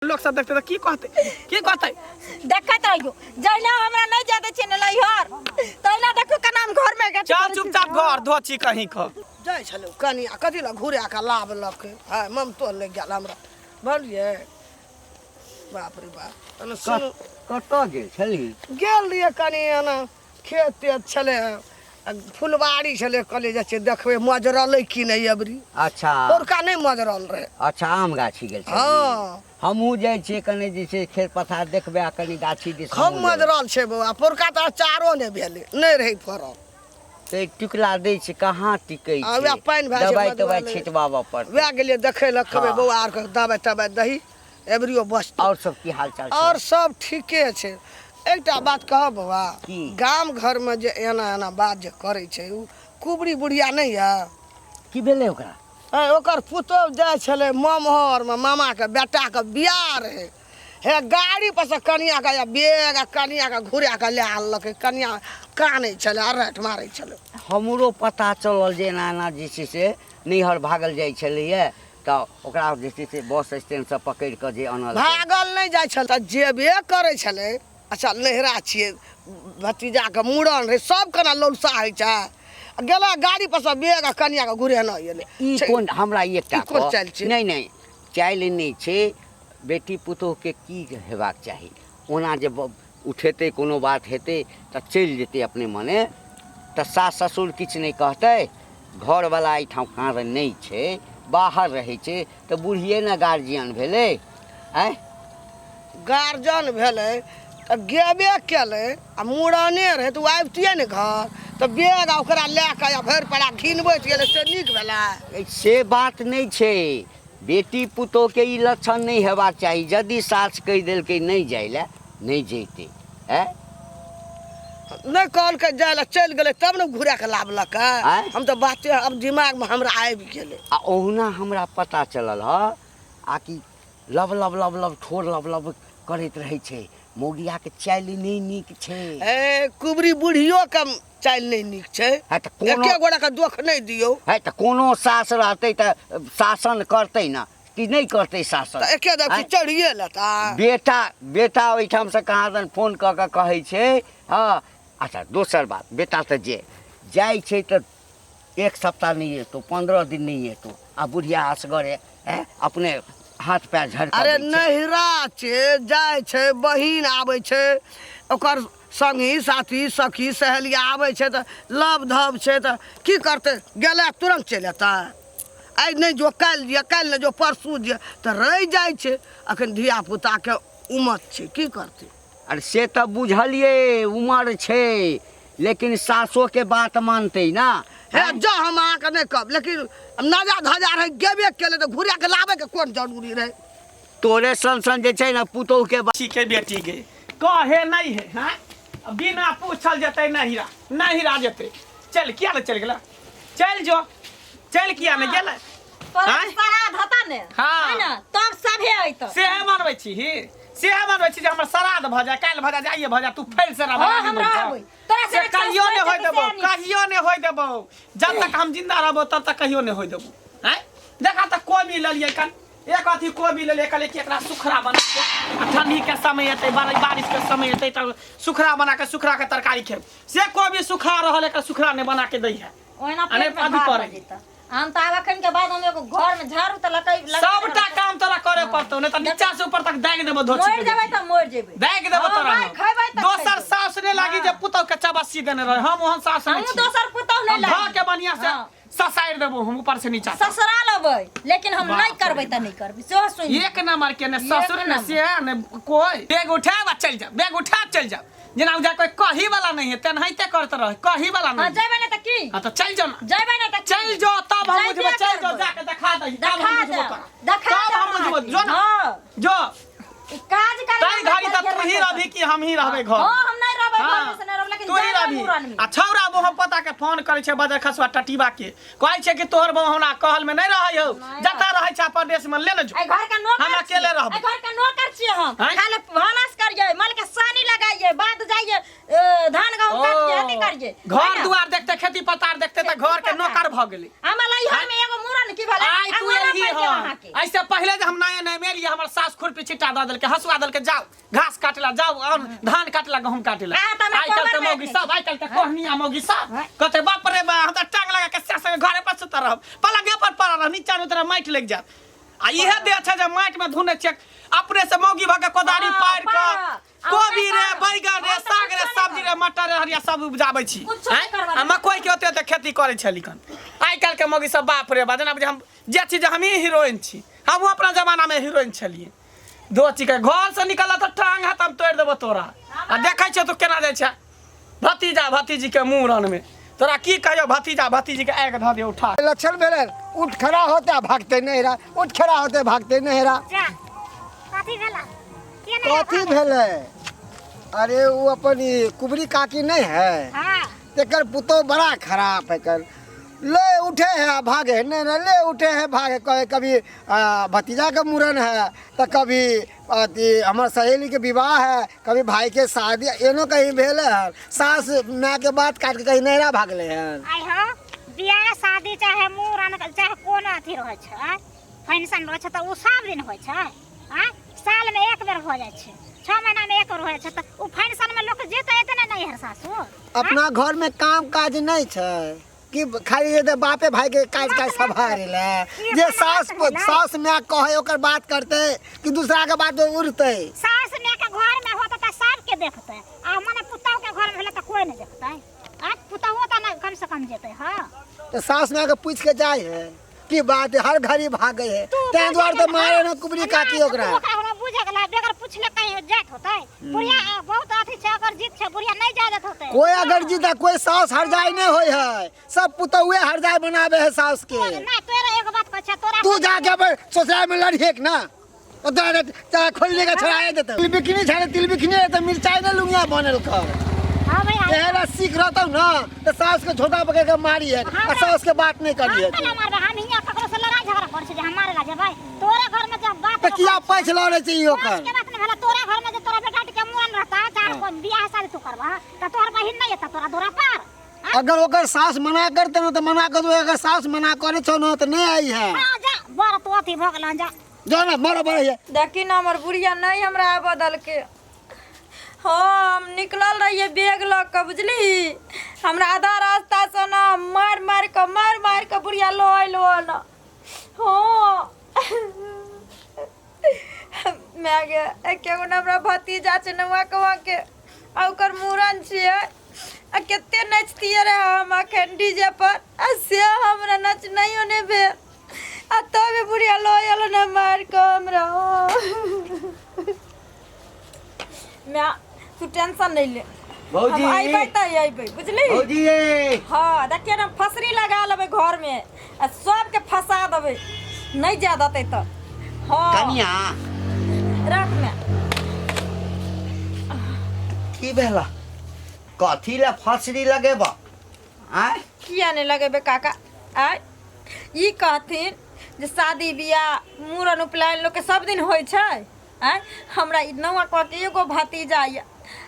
लोग सब देखते तो की कहते देखत रहियो जइना हमरा नहीं जाते छै न लइहर तइना देखो का नाम घर में गछ चल चुपचाप घर धोची कहीं ख जाय छलो कनिया कथि ला घुरे के लाभ लक हाय ममतो ले गेल हमरा भलिए बाप रे बाप तने सुन कत गेल छली गेल लिए कनिया ना खेत तेत छले फुलबाड़ी छले कले जा देखबे मजरल कि नहीं अबरी अच्छा पोरका नहीं मजरल रहे अच्छा आम गाछी गेल छली हां हमहू जाय छी कने जे छै खेत पथार देखबे आ कनी गाछी दिस हम मजरल छै बउआ पोरका त चारो ने भेले नहीं रही फरल ते टिकला दै छै कहाँ टिकै छै वे पानी भाई दवाई तवाई छिटबाबा पर वे गेलिए देखे लखबे बउआ आर के दवाई तवाई दही एबरियो बस और सब की हाल चाल और सब ठीके छै एकटा बात कह बउआ की गाम घर में जे एना एना बात जे करे छै उ कुबड़ी बुढ़िया नहीं है की भेलै ओकरा ओकर पुतौह जाय छले ममहर में मामा के बेटा के बियाह रहे हे गाड़ी पर से कनिया के बेग आ कनिया के घुरा के ले आनलक कनिया कानै छले अरहट मारै छले हमरो पता चलल जे एना एना जे छै से नैहर भागल जाइ छलैए तऽ ओकरा जे छै से बस स्टैंड से पकड़ि के जे आनल भागल नहीं जाय छल त जेबे करे छले अच्छा लहरा छिए भतीजा के मूड़न रहे सब कना लौलसा होइ छै गेला गाड़ी पर से बेग आ कनिया के घुरे न एले ई कोन हमरा एकटा नहीं नहीं चाइल नहीं छै बेटी पुतोह के की हेबाक चाही ओना जे उठेते कोनो बात हेते तऽ चलि जेतै अपने मने तऽ सास ससुर किछु नहीं कहतै घर वाला एठाम कारण नहीं छै बाहर रहै छै तऽ बुढ़िए ने गार्जियन भेलै आय गार्जियन भेलै त गेबे केले आ मूड़ने रहे तो आबितिए ने घर तो बेग ओकरा लेके या भर पड़ा घिनबैत गेले से नीक भेला से बात नहीं छै बेटी पुतोह के ई लक्षण नहीं हेबाक चाही यदि सास कहि देलकै नहीं जाय ले नहीं जैते है नहीं कहल के जाय ला चल गेले तब ने घुरा के लावलक हम तो बाते अब दिमाग में हमरा आबि गेले आ ओहुना हमरा पता चलल ह आ कि लब लब लब लब ठोर लब लब करैत रहै छै मौगिया के चाइल नहीं नीक छै ए कुबरी बुढ़ियो के चाइल नहीं नीक छै एके गोड़ा के दुख नहीं दियो है त कोनो सास रहतै त शासन करतै ना कि नहीं करतै शासन त एके दम चढ़िए लेता बेटा ओइठाम से कहाँ दन फोन क के कहै छै हाँ अच्छा दोसर बात बेटा त जे जाइ छै त एक सप्ताह नहीं एतो 15 दिन नहीं एतो आ बुढ़िया असगरे अपने हाथ पैर झड़का अरे नहिरा छै जाय छै बहिन आबै छै ओकर संगी साथी सखी सहेलिया आबै छै त लब धब छै त की करते गेला तुरंत चल आता आई नहीं जो काल ने जो परसू जे त रह जाय छै अखन धिया पुता के उमर छै की करते अरे से त बुझलिए उमर छै लेकिन सासो के बात मानते ना हे जो हम आ के नहीं कब लेकिन नजा धजा रहे गेबे केले त घुरा के लावे के कोन जरूरी रहे तोरे सन जे छै ना पुतोह के बच्ची के बेटी के कहे नहीं है हां बिना पूछल जते नहीं रा जते चल किया न चल गेला चल जो चल किया न गेला श्राद्ध होता ने हां है ना तब सभे अइतो से मनबै छी जे हमर श्राद्ध भ जाय काल भ जाय भ जाय तू फैल से रह हम रहबै तोरा से कहियो ने होय देबो जब तक हम जिंदा रहबो तब तक कहियो ने होय देबो हैं देखा त कोबी ल लिए कन एक अथी कोबी ले लेकर एक एकरा सुखरा बना के ठंडी के समय एते बारिश के समय एते त सुखरा बना के सुखरा के तरकारी खेब से कोबी सुखा रहल एकर सुखरा ने बना के दै है ओना पेट में भात जेता हम त आबखन के बाद हम एगो घर में झाड़ू त लकई सबटा काम तोरा करे पड़तो ने त नीचा से ऊपर तक दाग देबो धोची मोर जेबै त मोर जेबै दाग देबो तोरा खैबै त दोसर सास ने लागी जे पुतौ के चबासी देने रहे हम ओहन सास नहीं हम दोसर पुतौ नहीं लागी धा के बढ़िया से ससाइर देबो हम ऊपर से नीचा ससुरा लेबै लेकिन हम नहीं करबै त नहीं करबै सेहो सुन एक नंबर के ने ससुर ने से ने कोई बेग उठावा चल जा बेग उठा चल जा जना उजा कोई कही वाला नहीं है तेनहिते करत रह कही वाला नहीं हां जइबै न त की हां तो चल जाओ जइबै न त चल जो तब हम मुझे चल जो जाके दिखा दई तब हम बुझबो जो ना जो काज करे तई घड़ी त तू ही रहबी कि हम ही रहबे घर हां हम नहीं रहबै घर से नहीं रहब लेकिन तू ही रहबी आ छौरा मोह पता के फोन करे छै बदर खसवा टटीबा के कहै छै कि तोहर बहुना कहल में नहीं रहै हो जता रहै छै परदेश में ले न जो घर का नौकर हम अकेले रहब घर का नौकर छी हम खाली भानस करिए माल के सानी लगाइए जाइए बाद जाइए धान गेहूं काट के खेती करिए घर दुआर देखते खेती पतार देखते त घर के नौकर भ गेली हम लइहर में एगो मूरन की भला आई तू एही हां ऐसे पहले जे हम नया नया मेलिए हमर सास खुरपी छिटा द देल के हसुआ देल के जाओ घास काटला जाओ और धान काटला गहूम काटला आई कल के मौगी सब आई कल के कोहनिया मौगी सब कहते बाप रे बा हम त टांग लगा के से घरे पर सुत रहब पलंगे पर पड़ रह नीचा में तेरा माइट लग जा आ इहे दे छै जे माइट में धुने छै अपने से मौगी भगे कोदारी पार के कोबी रे बैगन रे साग रे सब्जी रे मटर रे हरिया सब उपजाबै छी आ मकई के ओते खेती करे छली कन आई काल के मौगी सब बाप रे बा जना हम जे चीज हम ही हीरोइन छी हम अपना जमाना में हीरोइन छलिए दो चीज के घर से निकला त टांग हाथ हम तोड़ देबो तोरा आ देखै छ तू केना जाय छ भतीजा भतीजी के मूरन में तोरा की कहियो भतीजा भतीजी के आग ध दे उठा लक्षण भेले उठ खड़ा होते भागते नहीं रहा उठ खड़ा होते भागते नहीं रहा कथी भेले अरे वो अपन कुबरी काकी नहीं है तेकर पुतो बड़ा खराब है कर ले उठे है भागे नहीं ना ले उठे है भागे कभी भतीजा का मूरन है तो कभी हमार सहेली के विवाह है कभी भाई के शादी एनो कहीं भेले है सास माँ के बात काट के कहीं नहीं भागले है बियाह शादी चाहे मूरन चाहे कोनो अथी रहे छै फंक्शन रहे छै त उ सब दिन होय छै साल में एक बेर हो जाय छै 6 महीना में एक बेर होय छै त उ फंक्शन में लोग जेते एते नहीं हर सासुर अपना घर में काम काज नहीं छै कि खाली ये बापे भाई के काज काज संभाल ले जे सास में कहे ओकर बात करते कि दूसरा के बात उड़ते सास में के घर में होता त सब के देखते आ माने पुतौ के घर में भेले त कोई नहीं देखते आ पुतौ त ना कम से कम जेते हां तो सास में के पूछ के जाए है की बात है हर घड़ी भागे है ते द्वार तो मारे न कुबरी काटी ओकरा हमरा बुझे गेला बेगर पूछले कहीं जात होतै बुढ़िया बहुत अथी छै अगर जीत छै बुढ़िया नहीं जात होतै कोई अगर जीत कोई सास हर जाए नहीं होय है सब पुतौए हर जाए बनावे है सास के ना तोरा एगो बात कह छै तोरा तू जाके ससुराल में लड़िए ना तो ता खोल लेगा छड़ाए देते तिल बिकनी छड़े तिल बिकनी तो मिर्चाई न लुंगिया बनल कर हां भाई एरा सीख रहता ना तो सास के झोटा पकड़ के मारी है और सास के बात नहीं करी है हम मारबे हम हिया ककरो से लड़ाई झगड़ा कर छै जे हमारे ला जेबै तोरे घर में जब बात तो किया पैस लड़े चाहिए ओकर के बात नहीं भेला तोरे घर में जे तोरा बेटा के मुन रहता चार को बियाह शादी तू करबा त तोहर बहिन नहीं एता तोरा दोरा पार अगर ओकर सास मना करते ना तो मना कर दो अगर सास मना करे छो ना तो नहीं आई है हां जा बड़ तो अथी भ गेल जा जो ना बराबर है देखी ना हमर बुढ़िया नहीं हमरा बदल के हम निकलल रहिए बैग ल के बुझली हमरा आधा रास्ता से ना मार के बुढ़िया लो ना हो मैं गे एकेगो हमरा भतीजा छै नवा कवा के आ ओकर मूरन छिए आ केते नचतिए रे हम अखन डीजे पर आ से हमरा नच नहीं होने भे आ तबे बुढ़िया लो ना मार के हमरा मैं तू टेंशन नहीं ले भौजी हम आइबै त आइबै बुझली भौजी हां देखिए ना फसरी लगा लेबै घर में आ सब के फंसा देबै नहीं जा देतै त हां कनिया रख में की भेला कथी ले फसरी लगेबा आय किया नहीं लगेबे काका आय ई कहथिन जे शादी बियाह मूरन उपनयन लोग के सब दिन होय छै आय हमरा ई नवा कह के एगो भतीजा या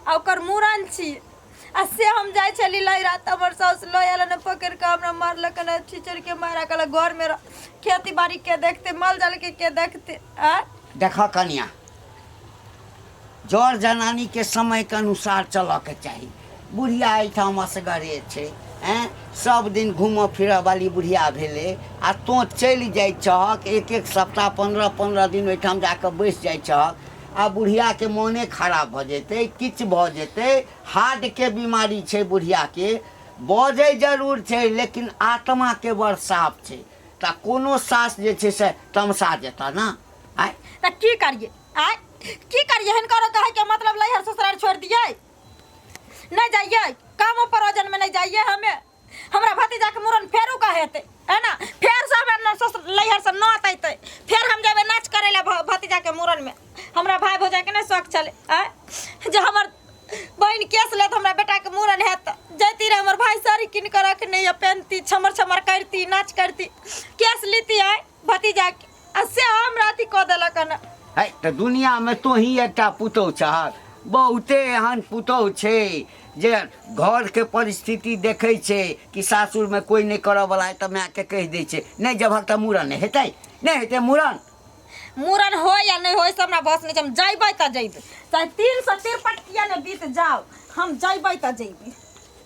आ ओकर मूरन छी आ से हम जाय छली लई रात हमर सास लोयल ने पकड़ के हमरा मारलक ने छीचर के मारा कल घर में खेती बाड़ी के देखते माल जाल के देखते आ देखा कनिया जड़ जनानी के समय के अनुसार चल के चाहिए बुढ़िया एठाम असगरे छै सब दिन घूम फिर वाली बुढ़िया भेले आ तो चलि जाइ छहक एक सप्ताह 15 दिन ओहिठाम जाके बैस जाइ छहक आ बुढ़िया के मोने खराब भ जेतै किछ भ जेतै हार्ट के बीमारी छै बुढ़िया के बजै जरूर छै लेकिन आत्मा के बड़ साफ छै त कोनो सास जे छै से तमसा जेता ना आय त की करिए हिनकर कहे के मतलब लहर ससुराल छोड़ दिए नहीं जाइए कामों परोजन में नहीं जाइए हमें हमरा भतीजा के मूरन फेरू का हेते है ना फेर सब लहर से नाच अइते फिर हम जेबे नाच करे ला भतीजा के मूरन में हमरा भाई भौजाई के नहीं शौक चले जे हमर बहन केस ले हमरा बेटा के मूरन हेत जैती रे हमर भाई साड़ी किन कर रखने या पहनती छमर करती नाच करती केस लीती है भतीजा के से हम राती को देलक न है त दुनिया में तो ही एकटा पुतौ छहक बहुते एहन पुतौह छै जे घर के परिस्थिति देखै छै कि सासुर में कोई नहीं करऽ वाला है, तऽ माय के कहि दै छै नहीं जबक तऽ मूड़न हेतै नहीं हेतै मूड़न। मूड़न हो या नहीं हो से हमरा बस नहीं छै, हम जइबै त जइबै, चाहे 353 किया ने बीत जाओ, हम जइबै त जइबै।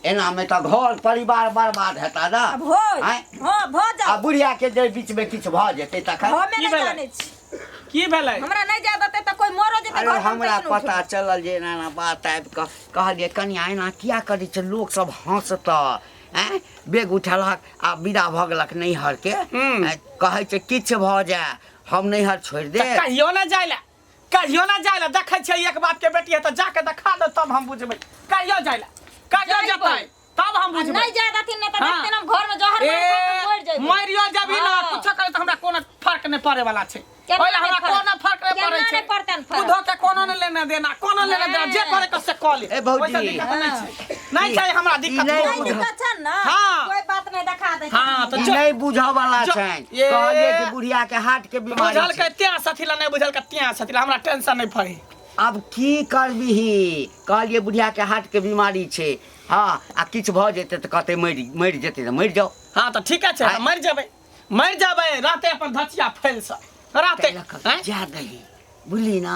एना में तऽ घर परिवार बर्बाद हेता ना। अब हो आँय? हां भ जाओ। आ बुढ़िया के जे बीच में किछ भ जेतै तखन हमें की नहीं भेलै? जाने छी, की भेलै? हमरा नहीं जा देते त कोई मरो जेते अरे घर में हमरा पैसा नहीं पता चलल जे एना एना बात आबि कऽ कहलिए कनिया एना किया करै छै, लोक सब हंसता हैं, बेग उठेलक आ विदा भऽ गेलक नैहर के, कहै छै किछ भऽ जाए हम नैहर छोड़ि दे। तऽ कहियो ना जाइला, कहियो ना जाइला, देखै छै एक बात के बेटी है तऽ जाके देखा दे तब हम बुझबै। कहियो जाइला, कहियो जइबै। जतै तब हम बुझबै। नहीं जा देथिन नहीं त हाँ। देखते हम घर में जहर मार के मर जइबै। मरियो जबी ना, हाँ। कुछ करे त हमरा कोनो फर्क नहीं पड़े वाला छै। केना ओइला नहीं हमरा फर्क? कोनो फर्क नहीं केना पड़े छै। नहीं पड़तन फर्क? खुदो के कोनो नहीं लेना देना, कोनो लेना देना, जे करे के से क ले। ए भौजी। ओइसे दिक्कत नहीं छै, नहीं छै हमरा दिक्कत। ई नहीं नहीं कोनो। दिक्कत छै ना, हाँ। कोई बात नहीं देखा दे। हाँ, तो ई जो- नहीं बुझऽ वाला जो- छै, ये- कहलिए कि बुढ़िया के हार्ट के बीमारी बुझल छै। के त्या सथिला नहीं बुझल के त्या सथिला, हमरा टेंशन नहीं पड़े। अब की करबिही, कहलिए बुढ़िया के हार्ट के बीमारी छै, हाँ आ किछ भऽ जेतै तऽ कहतै मरि जेतै तऽ मरि जाओ। हाँ तो ठीक है, आँय? मर जाबे राते अपन धचिया फैल सा राते। आँय? जा दही बुझली ना,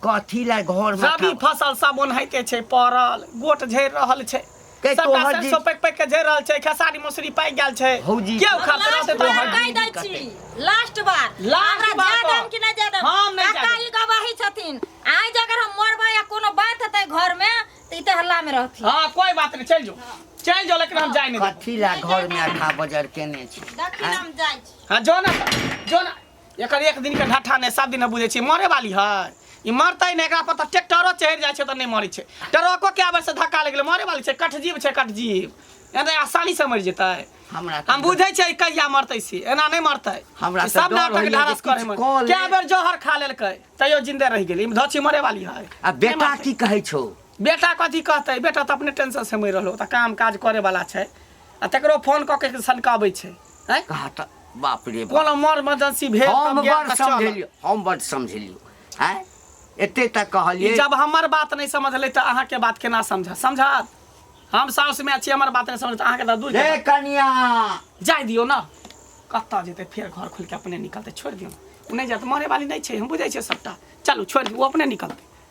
कथी ला घर में रबी फसल सब ओनाहिते छै पड़ल, गोट झड़ि रहल छै, के सबटा तोहर जी- सरसों पैक के झड़ि रहल छै, खेसारी मौसरी पाकि गेल छै। भौजी- के उखाड़ते लास्ट रहतै तो बार हर कहि दै दिक्कत छी, लास्ट बार लास्ट हमरा बार जा तो- देम कि नहीं जा देम, हम नहीं जा काका देम। ई गवाही छथिन, आइ जे अगर हम मरबै या कोनो बात हेतै घर में त ई त हल्ला में रहथि। हाँ कोई बात नहीं, चल जाओ लेकिन हम जाए नहीं देब। कथी ला घर में अठा बजर केने छी। देखी आँय? हम जाइ छी। हाँ जो ना एकर एक दिन के ढाठा नहीं, सब दिन बुझे छी मरे वाली है, ई मरतै नहीं, एकरा पर त ट्रैक्टरो चढ़ि जाइ छै त नहीं मरै छै, ट्रको के आबै से धक्का लग गेलै मरे वाली छै, कटजीव छै कटजीव, एना आसानी से मर जेतै। हमरा हम बुझै छै कहिया मरतै से, एना नहीं मरतै। हमरा ई तऽ सब डर नाटक होइए ढारस जे करे किछु में कऽ ले। क्या बेर जहर खा लेलकै तैयो जिंदे रह गेलै, ई धची मरे वाली है। आ बेटा की कहै छौ? बेटा कथी कहतै, बेटा तऽ अपने टेंशन से मरि रहलो, त काम काज करे वाला छै आ तकरो फोन क के सनकाबै छै। हैं कहा त बाप रे बाप, कोनो मर इमरजेंसी भेल हम तब गेल बड़ त चल। समझेलियो, हम बड़ समझेलियो, हैं एते तक ई कहलिए। जब हमर बात नहीं समझले त अहाँ के बात केना समझत? हम साउस में छी, हमर बात नहीं समझत अहाँ के त दूर हे कनिया जाय दियो ना, कत्ता जेतै फेर घर खोल के अपने निकलतै, छोड़ दियो ना, उ नहीं जात मरे वाली नहीं छै, हम बुझै छियै सबटा, चलू छोड़ दियो, वो अपने निकलतै।